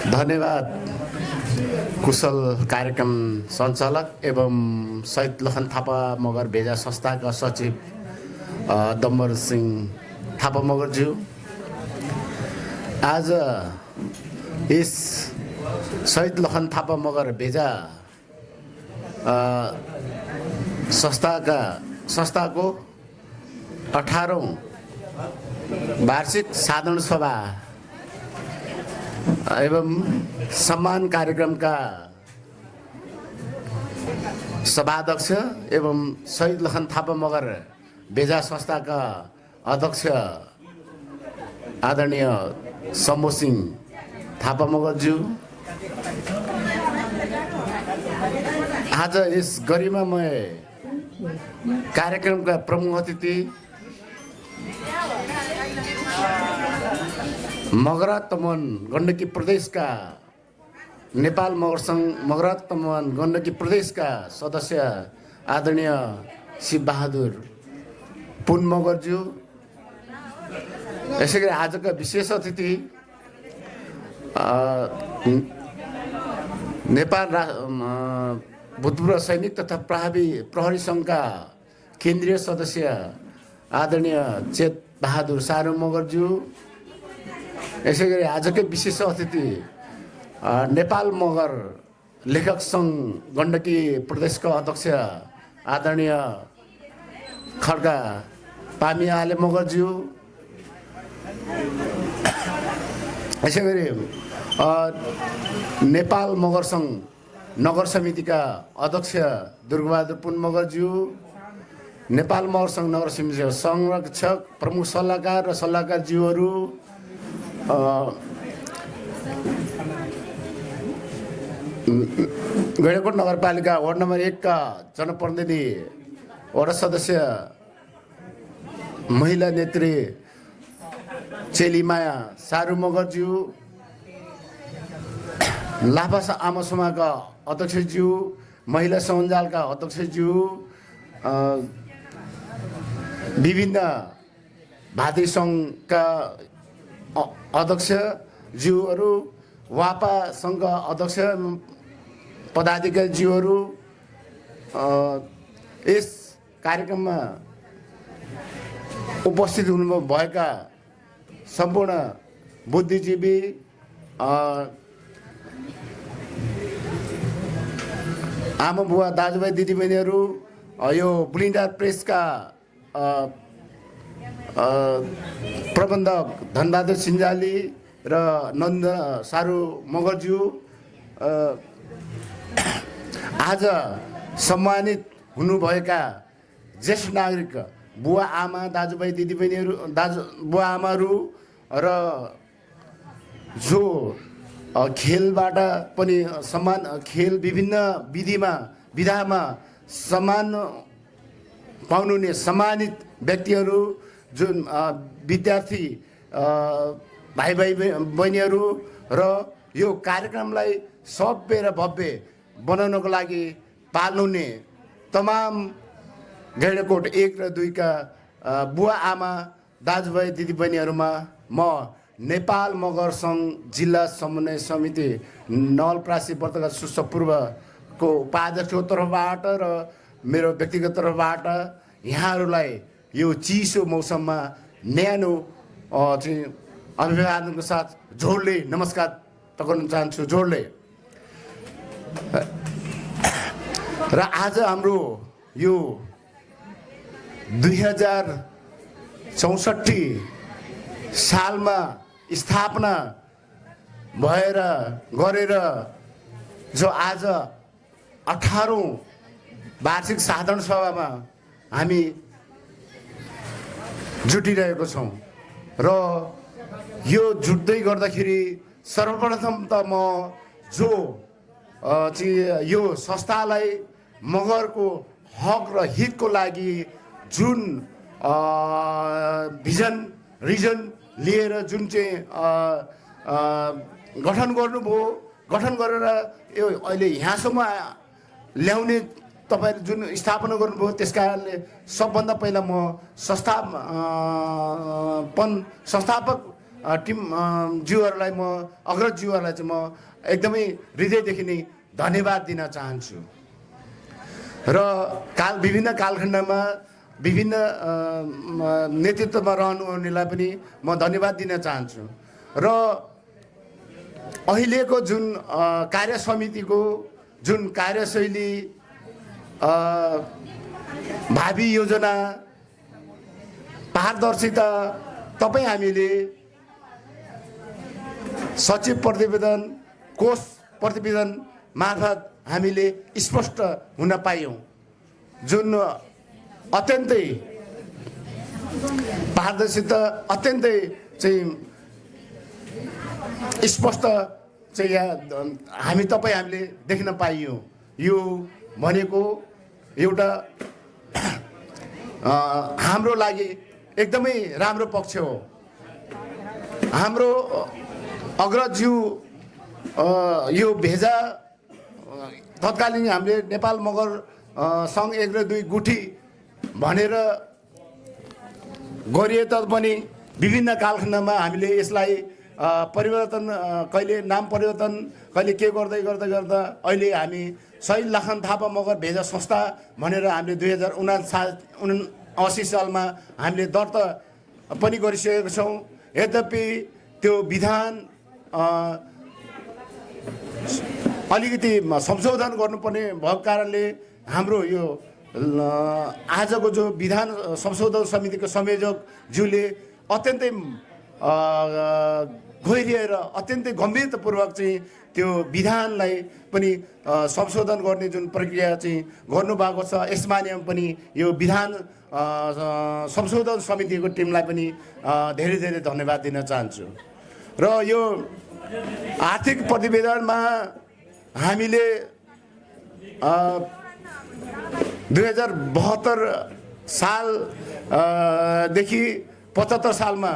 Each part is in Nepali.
धन्यवाद कुशल कार्यक्रम सञ्चालक एवं शहीद लखन थापा मगर भेजा संस्थाका सचिव दम्बर सिंह थापा मगरज्यू। आज यस शहीद लखन थापा मगर भेजा संस्थाको 18औं वार्षिक साधारण सभा एवं सम्मान कार्यक्रमका सभाध्यक्ष एवं शहीद लखन थापा मगर भेजा संस्थाका अध्यक्ष आदरणीय शम्भु सिंह थापा मगरज्यू, आज यस गरिमामय कार्यक्रमका प्रमुख अतिथि मगरा तमुवान गण्डकी प्रदेशका नेपाल मगर सङ्घ मगरा तमुवान गण्डकी प्रदेशका सदस्य आदरणीय शिव बहादुर पुन मगरज्यू, यसैगरी आजका विशेष अतिथि नेपाल भूतपूर्व सैनिक तथा प्रहरी सङ्घका केन्द्रीय सदस्य आदरणीय चेत बहादुर सारू मगरज्यू, यसैगरी आजकै विशेष अतिथि नेपाल मगर लेखक सङ्घ गण्डकी प्रदेशका अध्यक्ष आदरणीय खड्का पामी आले मगरज्यू, यसैगरी नेपाल मगर सङ्घ नगर समितिका अध्यक्ष दुर्गाबहादुर पुन मगरज्यू, नेपाल मगर सङ्घ नगर समितिका संरक्षक प्रमुख सल्लाहकार र सल्लाहकारज्यूहरू, गैँडाकोट नगरपालिका वार्ड नम्बर 1 का जनप्रतिनिधि वडा सदस्य महिला नेत्री चेलीमाया सारू मगरज्यू, लाभासा आमा समाजका अध्यक्षज्यू, महिला सञ्जालका अध्यक्षज्यू, विभिन्न भातृ सङ्घका अध्यक्षज्यूहरू, वापा सङ्घका अध्यक्ष पदाधिकारीज्यूहरू, यस कार्यक्रममा उपस्थित हुनुभएका सम्पूर्ण बुद्धिजीवी, आमा बुवा दाजुभाइ दिदीबहिनीहरू, यो बुलिन्डार प्रेसका प्रबन्धक धनबहादुर सिन्जाली र नन्द सारू मगरज्यू, आज सम्मानित हुनुभएका ज्येष्ठ नागरिक बुवा आमा दाजुभाइ दिदीबहिनीहरू, बुवा आमाहरू र जो खेलबाट पनि सम्मान, खेल विभिन्न विधामा सम्मान पाउनुहुने सम्मानित व्यक्तिहरू, जुन विद्यार्थी भाइ बहिनीहरू र यो कार्यक्रमलाई सभ्य र भव्य बनाउनको लागि पाल्नुहुने तमाम गैँडाकोट 1 र 2 का बुवा आमा दाजुभाइ दिदीबहिनीहरूमा म नेपाल मगर सङ्घ जिल्ला समन्वय समिति नवलपरासी व्रतगत सुसपूर्वको उपाध्यक्षको तर्फबाट र मेरो व्यक्तिगत तर्फबाट यहाँहरूलाई यो चिसो मौसममा न्यानो चाहिँ अभिवादनको साथ जोडले नमस्कार गर्न चाहन्छु। जोडले र आज हाम्रो यो 2064 सालमा स्थापना गरेर जो आज 18औं वार्षिक साधारण सभामा हामी जुटिरहेको छौँ र यो जुट्दै गर्दाखेरि सर्वप्रथम त म जो यो संस्थालाई मगरको हक र हितको लागि जुन भिजन रिजन लिएर जुन चाहिँ गठन गर्नुभयो, गठन गरेर यो अहिले यहाँसम्म ल्याउने तपाईहरु जुन स्थापना गर्नुभयो त्यस कारणले सबभन्दा पहिला म संस्थापक टिम ज्यूहरूलाई म अग्रज ज्यूहरूलाई चाहिँ म एकदमै हृदयदेखि नै धन्यवाद दिन चाहन्छु। र विभिन्न कालखण्डमा विभिन्न नेतृत्वमा रहनुहुनेलाई पनि म धन्यवाद दिन चाहन्छु। र अहिलेको जुन कार्य समितिको जुन कार्यशैली, भावी योजना, पारदर्शिता तपाईँ हामीले सचिव प्रतिवेदन, कोष प्रतिवेदन मार्फत हामीले स्पष्ट हुन पायौँ। जुन अत्यन्तै पारदर्शिता, अत्यन्तै चाहिँ स्पष्ट चाहिँ यहाँ हामीले देख्न पाइयो। यो भनेको एउटा हाम्रो लागि एकदमै राम्रो पक्ष हो। हाम्रो अग्रज्यू यो भेजा तत्कालीन हामीले नेपाल मगर सङ्घ 1 र 2 गुठी भनेर गरिए तापनि विभिन्न कालखण्डमा हामीले यसलाई परिवर्तन, कहिले नाम परिवर्तन, कहिले के गर्दै अहिले हामी शहीद लाखन थापा मगर भेजा संस्था भनेर हामीले 2079 सालमा हामीले दर्ता पनि गरिसकेका छौँ। यद्यपि त्यो विधान अलिकति संशोधन गर्नुपर्ने भएको कारणले हाम्रो यो आजको जो विधान संशोधन समितिको संयोजक ज्यूले अत्यन्तै गहिरिएर अत्यन्तै गम्भीरतापूर्वक चाहिँ त्यो विधानलाई पनि संशोधन गर्ने जुन प्रक्रिया चाहिँ गर्नुभएको छ। यसमा पनि यो विधान संशोधन समितिको टिमलाई पनि धेरै धेरै धन्यवाद दिन चाहन्छु। र यो आर्थिक प्रतिवेदनमा हामीले 2072 सालदेखि 75 सालमा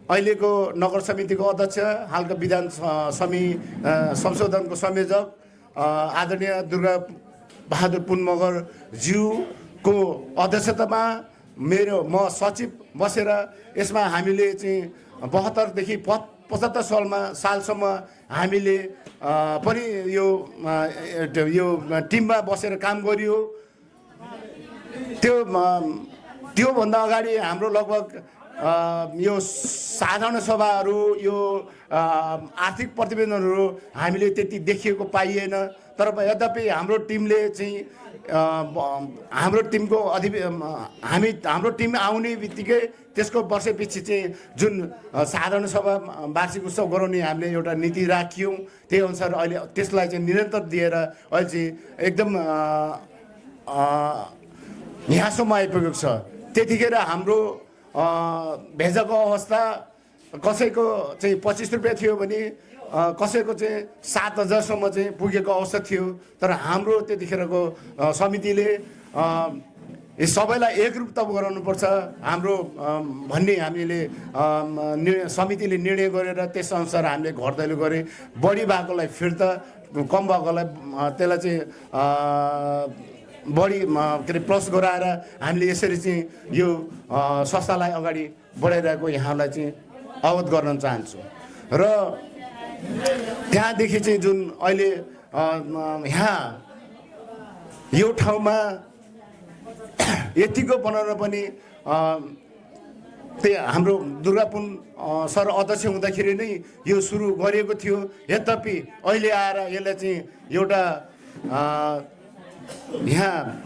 अहिलेको नगर समितिको अध्यक्ष, हालको विधान संशोधनको संयोजक आदरणीय दुर्गा बहादुर पुन मगर ज्यूको अध्यक्षतामा म सचिव बसेर यसमा हामीले चाहिँ 72 देखि 75 सालसम्म हामीले पनि यो टिममा बसेर काम गरियो। त्योभन्दा अगाडि हाम्रो लगभग यो साधारण सभाहरू, यो आर्थिक प्रतिवेदनहरू हामीले त्यति देखिएको पाइएन। तर यद्यपि हाम्रो टिमले चाहिँ हाम्रो टिमको हाम्रो टिम आउने बित्तिकै त्यसको वर्षपछि चाहिँ जुन साधारण सभा वार्षिक उत्सव गराउने हामीले एउटा नीति राख्यौँ। त्यही अनुसार अहिले त्यसलाई चाहिँ निरन्तर दिएर अहिले चाहिँ एकदम यहाँसम्म आइपुगेको छ। त्यतिखेर हाम्रो भेजाको अवस्था कसैको चाहिँ 25 रुपियाँ थियो भने कसैको चाहिँ 7,000सम्म चाहिँ पुगेको अवस्था थियो। तर हाम्रो त्यतिखेरको समितिले यी सबैलाई एकरूपता गराउनुपर्छ हाम्रो भन्ने हामीले समितिले निर्णय गरेर त्यसअनुसार हामीले घर दैलो गरे। बढी भएकोलाई फिर्ता, कम भएकोलाई त्यसलाई चाहिँ बढी के अरे प्लस गराएर हामीले यसरी चाहिँ यो संस्थालाई अगाडि बढाइरहेको यहाँलाई चाहिँ अवगत गर्न चाहन्छु। र त्यहाँदेखि चाहिँ जुन अहिले यहाँ यो ठाउँमा यतिको बनाएर पनि त्यही हाम्रो दुर्गापुन सर अध्यक्ष हुँदाखेरि नै यो सुरु गरिएको थियो। यद्यपि अहिले आएर यसलाई चाहिँ एउटा यहाँ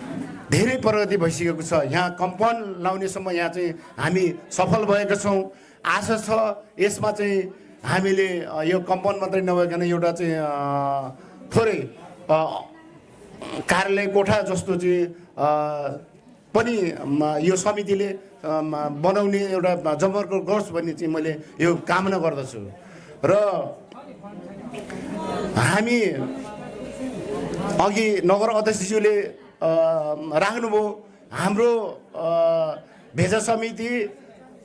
धेरै प्रगति भइसकेको छ। यहाँ कम्पाउन्ड लाउनेसम्म यहाँ चाहिँ हामी सफल भएका छौँ। आशा छ यसमा चाहिँ हामीले यो कम्पाउन्ड मात्रै नभइकन एउटा चाहिँ थोरै कार्यालय कोठा जस्तो चाहिँ पनि यो समितिले बनाउने एउटा जमर्को गर्छ भन्ने चाहिँ मैले यो कामना गर्दछु। र हामी अघि नगर अध्यक्षज्यूले राख्नुभयो, हाम्रो भेजा समिति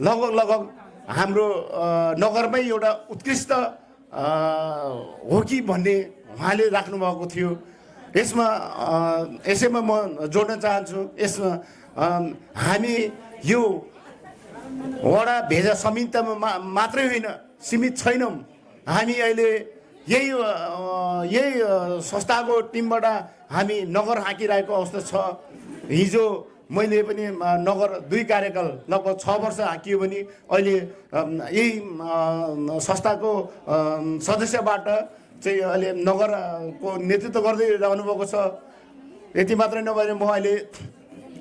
लगभग हाम्रो नगरमै एउटा उत्कृष्ट हो कि भन्ने उहाँले राख्नुभएको थियो। यसैमा म जोड्न चाहन्छु। यसमा हामी यो वडा भेजा समितिमा मात्रै होइन, सीमित छैनौँ। हामी अहिले यही संस्थाको टिमबाट हामी नगर हाँकिरहेको अवस्था छ। हिजो मैले पनि नगर 2 कार्यकाल लगभग 6 वर्ष हाँकियो भने अहिले यही संस्थाको सदस्यबाट चाहिँ अहिले नगरको नेतृत्व गर्दै रहनुभएको छ। यति मात्रै नभएर म अहिले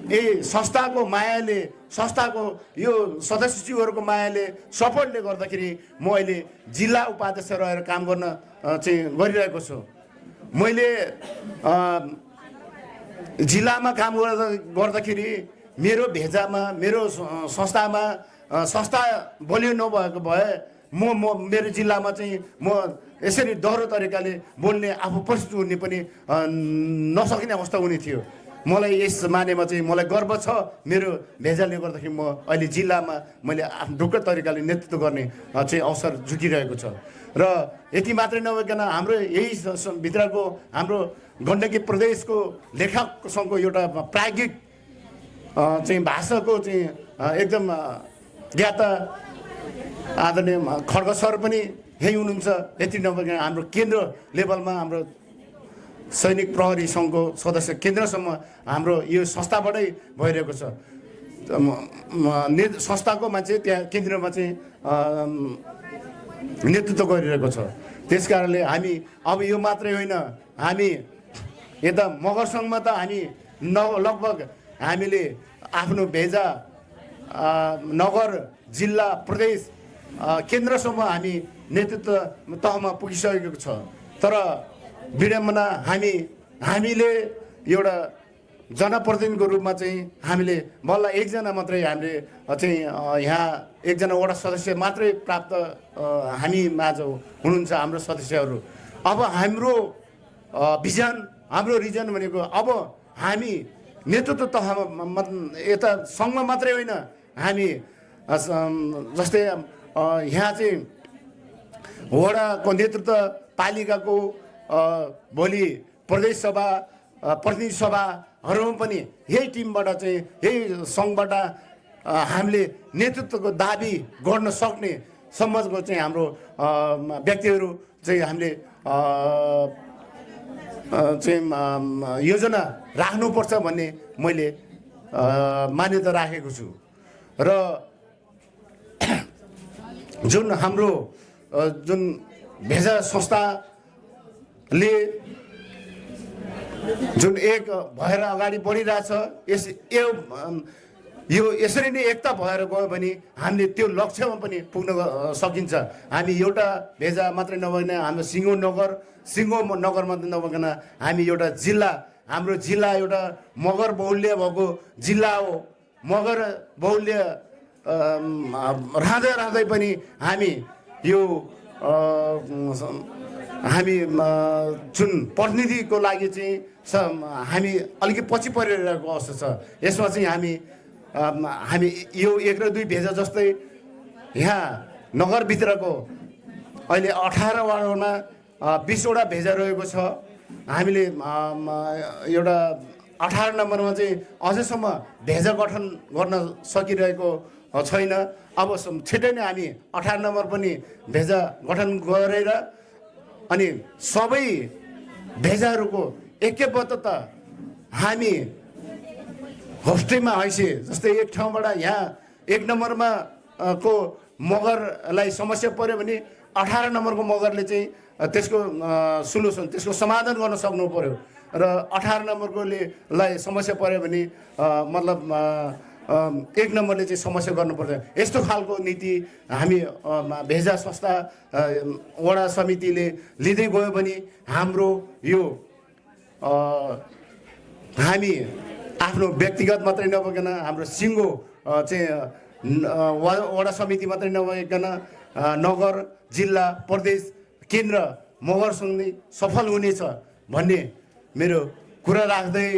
यही संस्थाको मायाले, संस्थाको यो सदस्यज्यूहरूको मायाले, सपोर्टले गर्दाखेरि म अहिले जिल्ला उपाध्यक्ष रहेर काम गर्न चाहिँ गरिरहेको छु। मैले जिल्लामा काम गर्दाखेरि मेरो भेजामा, मेरो संस्थामा संस्था बलियो नभएको भए मेरो जिल्लामा चाहिँ म यसरी दोहोरो तरिकाले बोल्ने, आफू प्रस्तुत हुने पनि नसकिने अवस्था हुने थियो। मलाई यस मानेमा चाहिँ मलाई गर्व छ। मेरो भेजाले गर्दाखेरि म अहिले जिल्लामा मैले आफ्नो ढुक्क तरिकाले नेतृत्व गर्ने चाहिँ अवसर जुटिरहेको छ। र यति मात्रै नभइकन हाम्रो यही भित्रको हाम्रो गण्डकी प्रदेशको लेखक सङ्घको एउटा प्राज्ञिक चाहिँ भाषाको चाहिँ एकदम ज्ञाता आदरणीय खड्ग सर पनि यही हुनुहुन्छ। यति नभइकन हाम्रो केन्द्र लेभलमा हाम्रो सैनिक प्रहरी सङ्घको सदस्य केन्द्रसम्म हाम्रो यो संस्थाबाटै भइरहेको छ। संस्थाको मान्छे त्यहाँ केन्द्रमा चाहिँ नेतृत्व गरिरहेको छ। त्यस कारणले हामी अब यो मात्रै होइन, हामी यता मगर सङ्घमा त हामी लगभग हामीले आफ्नो भेजा नगर, जिल्ला, प्रदेश, केन्द्रसम्म हामी नेतृत्व तहमा पुगिसकेको छ। तर विडम्बना हामीले एउटा जनप्रतिनिधिको रूपमा चाहिँ हामीले बल्ल एकजना मात्रै हामीले चाहिँ यहाँ एकजना वडा सदस्य मात्रै प्राप्त हामी माझ हुनुहुन्छ हाम्रो सदस्यहरू। अब हाम्रो भिजन, हाम्रो रिजन भनेको अब हामी नेतृत्व तहमा यता सङ्घमा मात्रै होइन, हामी जस्तै यहाँ चाहिँ वडाको नेतृत्व, पालिकाको भोलि प्रदेश सभा, प्रतिनिधि सभाहरूमा पनि यही टिमबाट चाहिँ यही सङ्घबाट हामीले नेतृत्वको दाबी गर्न सक्ने सम्मको चाहिँ हाम्रो व्यक्तिहरू चाहिँ हामीले चाहिँ योजना राख्नुपर्छ भन्ने मैले मान्यता राखेको छु। र जुन हाम्रो जुन भेजा संस्थाले जुन एक भएर अगाडि बढिरहेछ, यो यसरी नै एकता भएर गयो भने हामीले त्यो लक्ष्यमा पनि पुग्न सकिन्छ। हामी एउटा भेजा मात्रै नभएन, हाम्रो सिङ्गो नगर मात्रै नभइकन हामी एउटा जिल्ला, हाम्रो जिल्ला एउटा मगर बहुल्य भएको जिल्ला हो। मगर बहुल्य रहँदै पनि हामी यो हामी जुन प्रतिनिधिको लागि चाहिँ हामी अलिकति पछि परिरहेको अवस्था छ। यसमा चाहिँ हामी यो 1 र 2 भेजा जस्तै यहाँ नगरभित्रको अहिले 18 वार्डमा 20 वटा भेजा रहेको छ। हामीले एउटा 18 नम्बरमा चाहिँ अझैसम्म भेजा गठन गर्न सकिरहेको छैन। अब छिट्टै नै हामी 18 नम्बर पनि भेजा गठन गरेर अनि सबै भेजाहरूको एकबद्धता हामी होस्टेलमा हैसे, जस्तै एक ठाउँबाट यहाँ 1 नम्बरमा को मगरलाई समस्या पर्यो भने 18 नम्बरको मगरले चाहिँ त्यसको सोल्युसन, त्यसको समाधान गर्न सक्नु पर्यो। र 18 नम्बरकोलाई समस्या पर्यो भने मतलब 1 नम्बरले चाहिँ समस्या गर्नुपर्छ। यस्तो खालको नीति हामी भेजा संस्था वडा समितिले लिँदै गयो भने हाम्रो यो हामी आफ्नो व्यक्तिगत मात्रै नभइकन हाम्रो सिङ्गो चाहिँ वडा समिति मात्रै नभइकन नगर, जिल्ला, प्रदेश, केन्द्र, मगर सङ्घ सफल हुनेछ भन्ने मेरो कुरा राख्दै